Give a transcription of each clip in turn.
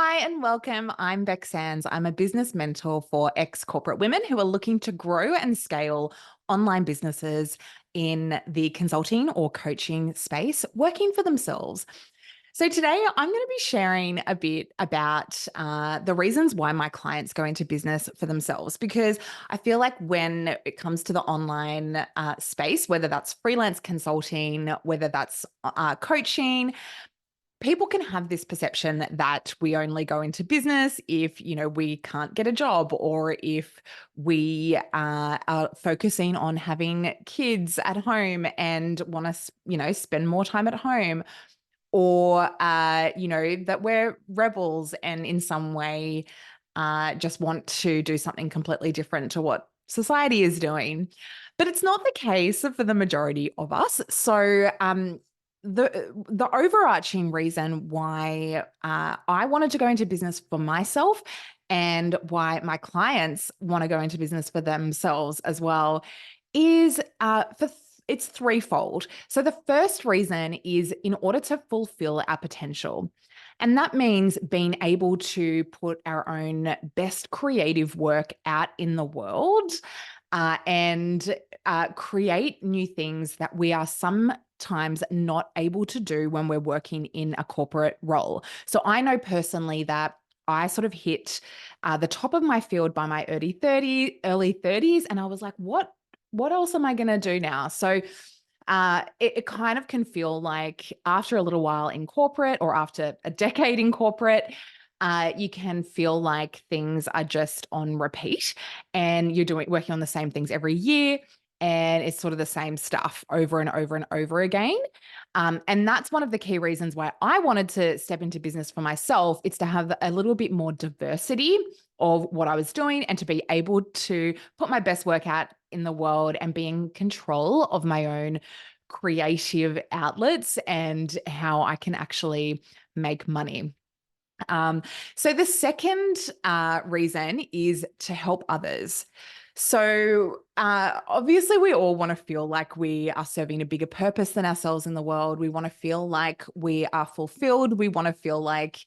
Hi and welcome. I'm Beck Sands. I'm a business mentor for ex-corporate women who are looking to grow and scale online businesses in the consulting or coaching space, working for themselves. So today I'm going to be sharing a bit about the reasons why my clients go into business for themselves, because I feel like when it comes to the online space, whether that's freelance consulting, whether that's coaching, people can have this perception that we only go into business if, we can't get a job, or if we are focusing on having kids at home and want to, spend more time at home, or, that we're rebels and in some way just want to do something completely different to what society is doing. But it's not the case for the majority of us. So, the overarching reason why I wanted to go into business for myself and why my clients want to go into business for themselves as well is it's threefold. So the first reason is in order to fulfill our potential. And that means being able to put our own best creative work out in the world and create new things that we are sometimes not able to do when we're working in a corporate role. So I know personally that I sort of hit the top of my field by my early 30s, and I was like, what else am I going to do now? So it kind of can feel like after a little while in corporate, or after a decade in corporate, you can feel like things are just on repeat and you're working on the same things every year. And it's sort of the same stuff over and over and over again. And that's one of the key reasons why I wanted to step into business for myself. It's to have a little bit more diversity of what I was doing and to be able to put my best work out in the world and be in control of my own creative outlets and how I can actually make money. Um, so the second reason is to help others. So obviously, we all want to feel like we are serving a bigger purpose than ourselves in the world. We want to feel like we are fulfilled. We want to feel like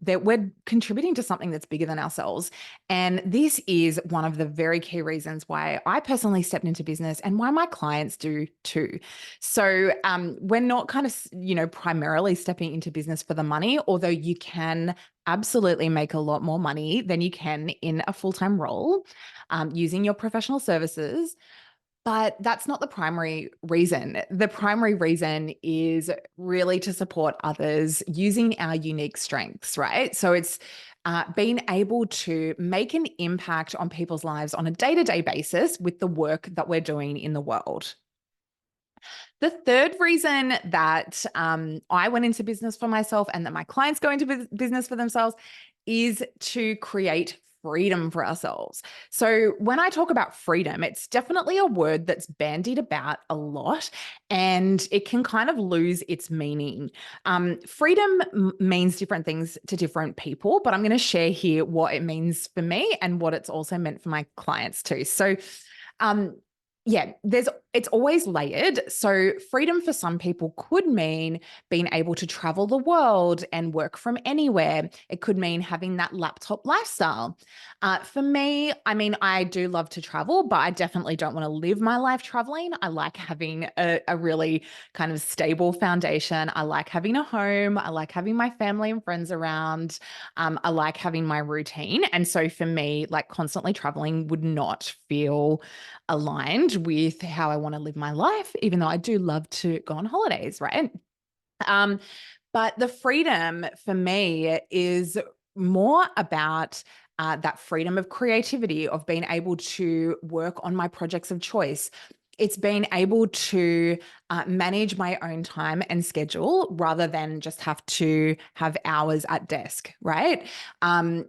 that we're contributing to something that's bigger than ourselves. And this is one of the very key reasons why I personally stepped into business and why my clients do too. So we're not kind of, primarily stepping into business for the money, although you can absolutely make a lot more money than you can in a full-time role using your professional services. But that's not the primary reason. The primary reason is really to support others using our unique strengths, right? So it's being able to make an impact on people's lives on a day-to-day basis with the work that we're doing in the world. The third reason that I went into business for myself and that my clients go into business for themselves is to create freedom for ourselves. So when I talk about freedom, it's definitely a word that's bandied about a lot and it can kind of lose its meaning. Freedom means different things to different people, but I'm going to share here what it means for me and what it's also meant for my clients too. So um, yeah, it's always layered. So freedom for some people could mean being able to travel the world and work from anywhere. It could mean having that laptop lifestyle. For me, I mean, I do love to travel, but I definitely don't want to live my life traveling. I like having a really kind of stable foundation. I like having a home. I like having my family and friends around. I like having my routine. And so for me, like constantly traveling would not feel aligned with how I want to live my life, even though I do love to go on holidays, right? Um, but the freedom for me is more about that freedom of creativity, of being able to work on my projects of choice. It's being able to manage my own time and schedule rather than just have to have hours at desk, right?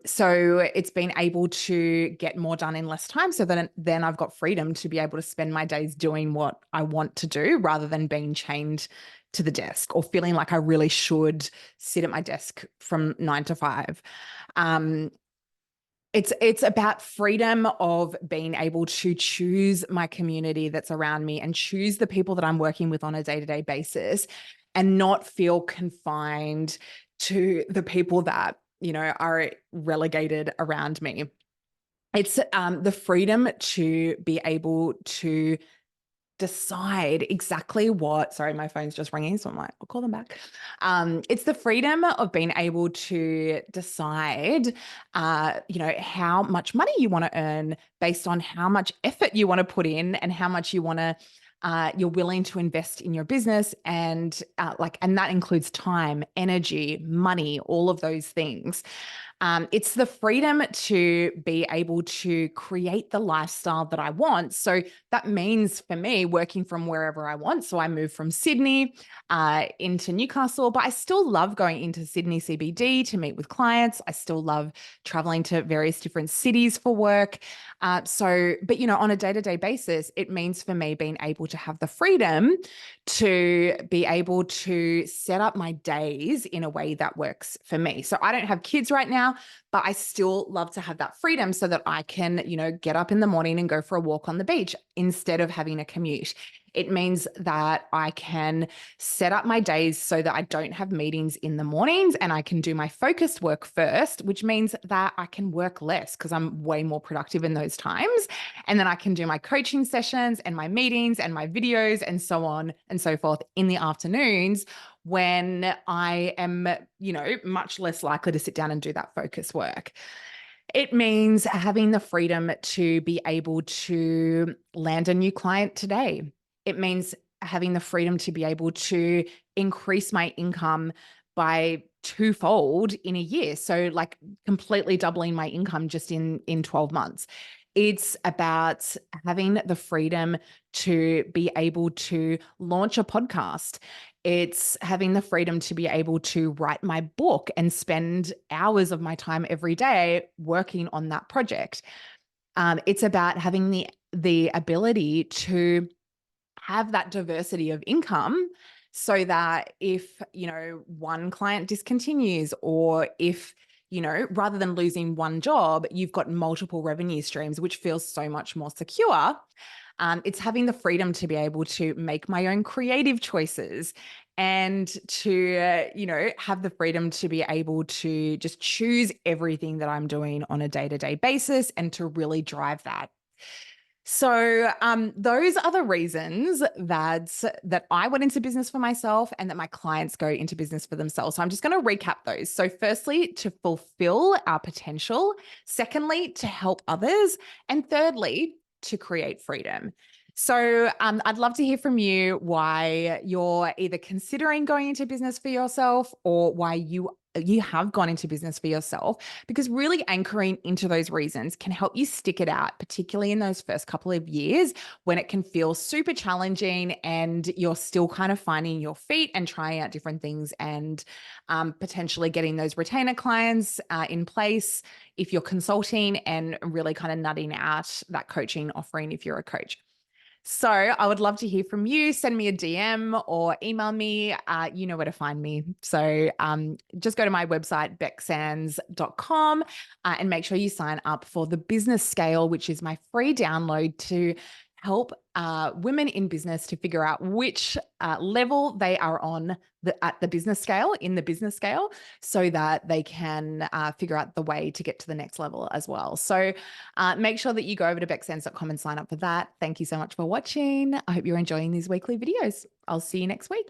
So it's been able to get more done in less time. So then I've got freedom to be able to spend my days doing what I want to do rather than being chained to the desk or feeling like I really should sit at my desk from 9 to 5. Um, it's about freedom of being able to choose my community that's around me and choose the people that I'm working with on a day-to-day basis and not feel confined to the people that are relegated around me. It's the freedom to be able to decide exactly what, sorry, my phone's just ringing, so I'm like, I'll call them back. It's the freedom of being able to decide, how much money you want to earn based on how much effort you want to put in and how much you're willing to invest in your business. And that includes time, energy, money, all of those things. It's the freedom to be able to create the lifestyle that I want. So that means for me working from wherever I want. So I moved from Sydney into Newcastle, but I still love going into Sydney CBD to meet with clients. I still love traveling to various different cities for work. But on a day-to-day basis, it means for me being able to have the freedom to be able to set up my days in a way that works for me. So I don't have kids right now, but I still love to have that freedom so that I can, get up in the morning and go for a walk on the beach instead of having a commute. It means that I can set up my days so that I don't have meetings in the mornings and I can do my focused work first, which means that I can work less because I'm way more productive in those times. And then I can do my coaching sessions and my meetings and my videos and so on and so forth in the afternoons when I am, much less likely to sit down and do that focus work. It means having the freedom to be able to land a new client today. It means having the freedom to be able to increase my income by twofold in a year. So like completely doubling my income just in 12 months. It's about having the freedom to be able to launch a podcast. It's having the freedom to be able to write my book and spend hours of my time every day working on that project. It's about having the ability to have that diversity of income so that if, one client discontinues or if, rather than losing one job, you've got multiple revenue streams, which feels so much more secure. It's having the freedom to be able to make my own creative choices and to, have the freedom to be able to just choose everything that I'm doing on a day-to-day basis and to really drive that. So those are the reasons that I went into business for myself and that my clients go into business for themselves. So I'm just going to recap those. So firstly, to fulfill our potential. Secondly, to help others. And thirdly, to create freedom. So I'd love to hear from you why you're either considering going into business for yourself or why you have gone into business for yourself, because really anchoring into those reasons can help you stick it out, particularly in those first couple of years when it can feel super challenging and you're still kind of finding your feet and trying out different things and potentially getting those retainer clients in place if you're consulting and really kind of nutting out that coaching offering if you're a coach. So I would love to hear from you. Send me a DM or email me. You know where to find me. So just go to my website, becksands.com, and make sure you sign up for the business scale, which is my free download to help women in business to figure out which level they are on at the business scale, in the business scale, so that they can figure out the way to get to the next level as well. So make sure that you go over to becksands.com and sign up for that. Thank you so much for watching. I hope you're enjoying these weekly videos. I'll see you next week.